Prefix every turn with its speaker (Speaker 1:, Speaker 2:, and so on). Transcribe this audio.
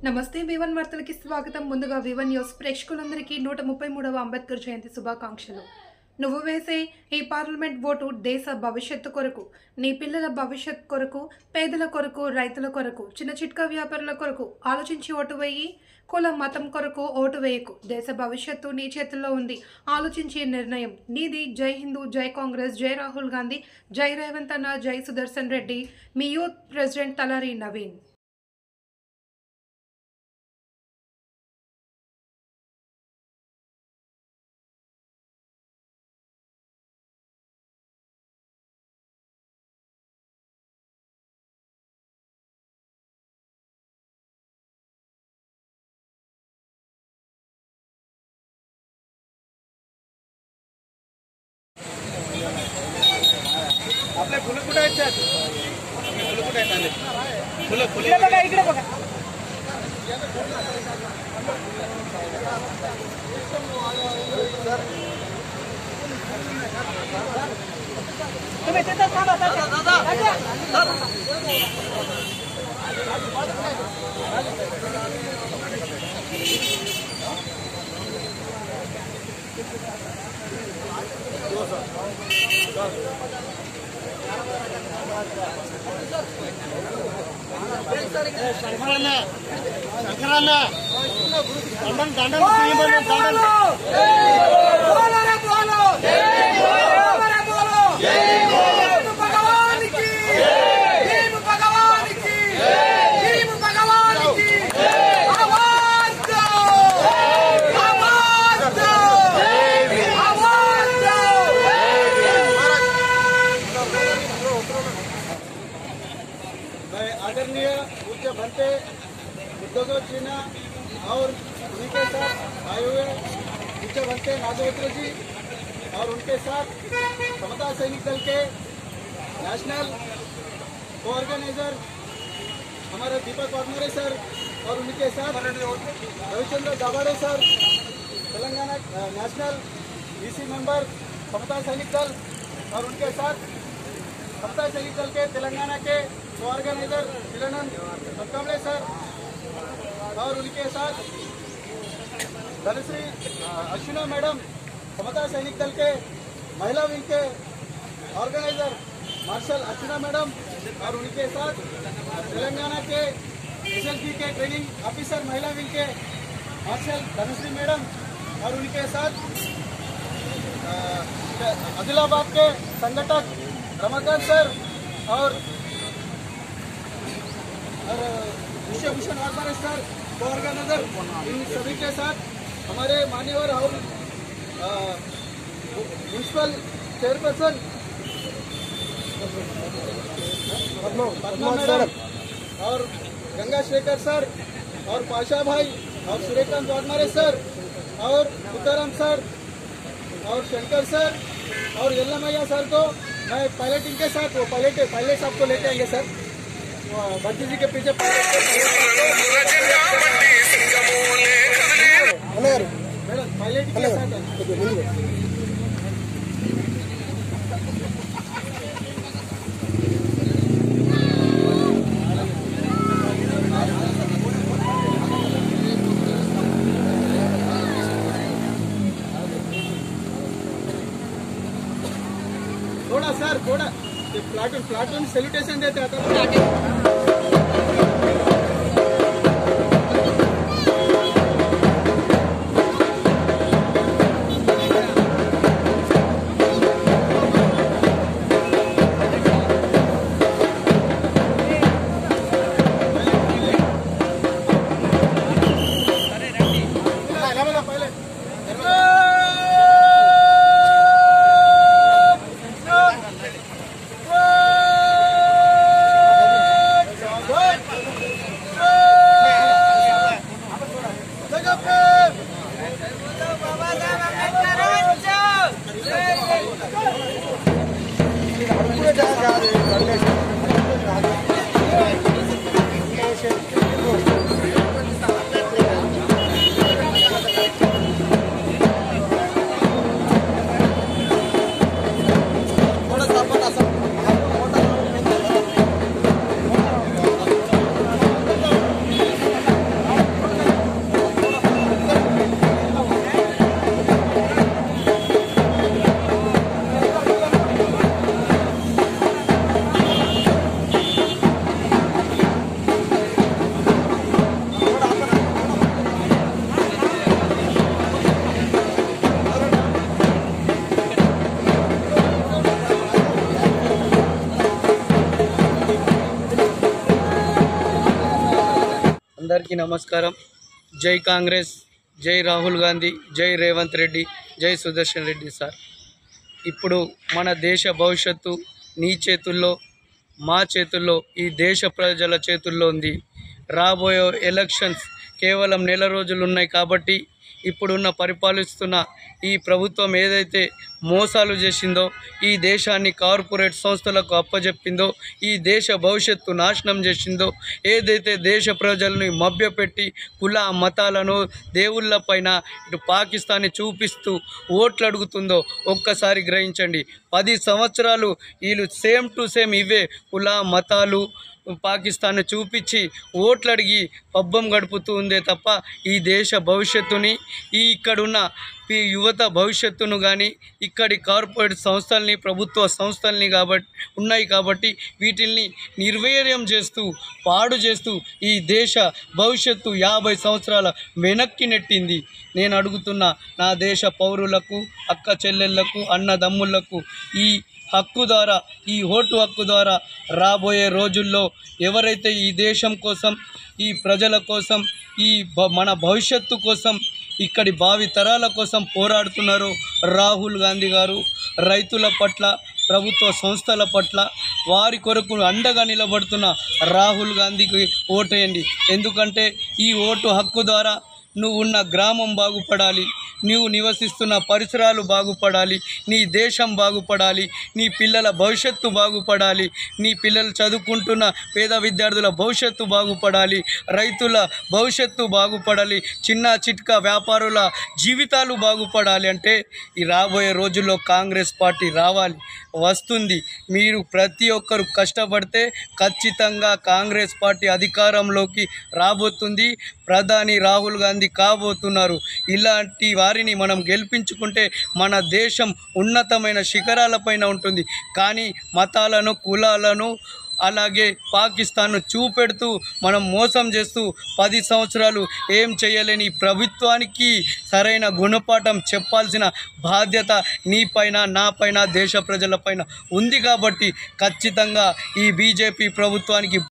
Speaker 1: నమస్తే V1 వార్తలకి స్వాగతం. ముందుగా V1 న్యూస్ ప్రేక్షకులందరికీ 133వ అంబేద్కర్ జయంతి శుభాకాంక్షలు. నువ్వు వేసే ఈ పార్లమెంట్ ఓటు దేశ భవిష్యత్తు కొరకు, నీ పిల్లల భవిష్యత్ కొరకు, పేదల కొరకు, రైతుల కొరకు, చిన్న చిట్కా వ్యాపారుల కొరకు ఆలోచించి ఓటు వేయి. కులం మతం కొరకు ఓటు వేయకు. దేశ భవిష్యత్తు నీ చేతుల్లో ఉంది. ఆలోచించే నిర్ణయం నీది. జై హిందూ, జై కాంగ్రెస్, జై రాహుల్ గాంధీ, జై రేవంత్ అన్న, జై సుదర్శన్ రెడ్డి. మీ యూత్ ప్రెసిడెంట్ తలారి నవీన్.
Speaker 2: आपले फुलं कुठे आहेत त्यात फुलं कुठे आहेत आले फुलं फुले
Speaker 3: बघा इकडे बघा तुम्ही तिथं थांबा दादा
Speaker 2: శంకరన్న దండలు आदरणीय पूज्य भंते बुद्धदेव सिन्हा और उनके साथ आए हुए पूज्य भंते नागवत्र जी और उनके साथ समता सैनिक दल के नेशनल ऑर्गेनाइजर हमारे दीपक वाघमारे सर और उनके साथ Ravichandra Dabhade sir, Telangana national EC member Samata Sainik Dal और उनके साथ समता सैनिक दल के तेलंगाना के ऑर्गेनाइजर शिलानंद सत्कामले सर और उनके साथ धनश्री अश्विना मैडम समता सैनिक दल के महिला विंग के ऑर्गेनाइजर मार्शल अश्विना मैडम और उनके साथ तेलंगाना के SLG के ट्रेनिंग ऑफिसर महिला विंग के मार्शल धनश्री मैडम और उनके साथ आदिलाबाद के संगठक रमाकांत सर और विश्वभूषण वाघमारे सर ऑर्गेनाइजर, इन सभी के साथ हमारे मान्यवर और म्यूनसिपल चेयरपर्सन पद्मा मैडम और गंगा शेखर सर और पाशा भाई और सूर्यकांत वाघमारे सर और तुकाराम सर और शंकर सर और यल्लमैया सर को मैं पायलटिंग के साथ वो पायलट आपको लेते आएंगे सर भट्टी जी के पीछे पायलट के साथ थोड़ा सर थोड़ा प्लाटून सैल्यूटेशन देते आता
Speaker 4: అందరికీ నమస్కారం. జై కాంగ్రెస్, జై రాహుల్ గాంధీ, జై రేవంత్ రెడ్డి, జై సుదర్శన్ రెడ్డి సార్. ఇప్పుడు మన దేశ భవిష్యత్తు నీ చేతుల్లో, మా చేతుల్లో, ఈ దేశ ప్రజల చేతుల్లో ఉంది. రాబోయే ఎలక్షన్స్ కేవలం నెల రోజులు ఉన్నాయి కాబట్టి ఇప్పుడున్న పరిపాలిస్తున్న ఈ ప్రభుత్వం ఏదైతే మోసాలు చేసిందో, ఈ దేశాన్ని కార్పొరేట్ సంస్థలకు అప్పజెప్పిందో, ఈ దేశ భవిష్యత్తు నాశనం చేసిందో, ఏదైతే దేశ ప్రజల్ని మభ్యపెట్టి కుల మతాలను దేవుళ్ళపైన ఇటు పాకిస్తాన్ని చూపిస్తూ ఓట్లు అడుగుతుందో ఒక్కసారి గ్రహించండి. 10 సంవత్సరాలు వీళ్ళు సేమ్ టు సేమ్ ఇవే కుల మతాలు పాకిస్తాన్ చూపించి ఓట్లు అడిగి పబ్బం గడుపుతూ ఉందే తప్ప ఈ దేశ భవిష్యత్తుని, ఇక్కడున్న యువత భవిష్యత్తును కానీ, ఇక్కడి కార్పొరేట్ సంస్థల్ని, ప్రభుత్వ సంస్థల్ని ఉన్నాయి కాబట్టి వీటిల్ని నిర్వీర్యం చేస్తూ, పాడు చేస్తూ ఈ దేశ భవిష్యత్తు 50 సంవత్సరాల వెనక్కి నెట్టింది. నేను అడుగుతున్న నా దేశ పౌరులకు, అక్క చెల్లెళ్లకు, అన్నదమ్ముళ్లకు ఈ హక్కు ద్వారా, ఈ ఓటు హక్కు ద్వారా రాబోయే రోజుల్లో ఎవరైతే ఈ దేశం కోసం, ఈ ప్రజల కోసం, మన భవిష్యత్తు కోసం, ఇక్కడి భావి తరాల కోసం పోరాడుతున్నారో రాహుల్ గాంధీ గారు రైతుల పట్ల, ప్రభుత్వ సంస్థల పట్ల, వారి కొరకు అండగా నిలబడుతున్న రాహుల్ గాంధీకి ఓటేయండి. ఎందుకంటే ఈ ఓటు హక్కు ద్వారా నువ్వు ఉన్న గ్రామం బాగుపడాలి, నీవు నివసిస్తున్న పరిసరాలు బాగుపడాలి, నీ దేశం బాగుపడాలి, నీ పిల్లల భవిష్యత్తు బాగుపడాలి, నీ పిల్లలు చదువుకుంటున్న పేద విద్యార్థుల భవిష్యత్తు బాగుపడాలి, రైతుల భవిష్యత్తు బాగుపడాలి, చిన్న చిట్కా వ్యాపారుల జీవితాలు బాగుపడాలి. అంటే ఈ రాబోయే రోజుల్లో కాంగ్రెస్ పార్టీ వస్తుంది. మీరు ప్రతి ఒక్కరు కష్టపడితే ఖచ్చితంగా కాంగ్రెస్ పార్టీ అధికారంలోకి రాబోతుంది. ప్రధాని రాహుల్ గాంధీ కాబోతున్నారు. ఇలాంటి వారిని మనం గెలిపించుకుంటే మన దేశం ఉన్నతమైన శిఖరాలపైన ఉంటుంది. కానీ మతాలను, కులాలను, అలాగే పాకిస్తాన్ను చూపెడుతూ మనం మోసం చేస్తూ 10 సంవత్సరాలు ఏం చేయలేని ప్రభుత్వానికి సరైన గుణపాఠం చెప్పాల్సిన బాధ్యత నీపైన, నాపైన, దేశ ప్రజలపైన ఉంది. కాబట్టి ఖచ్చితంగా ఈ బీజేపీ ప్రభుత్వానికి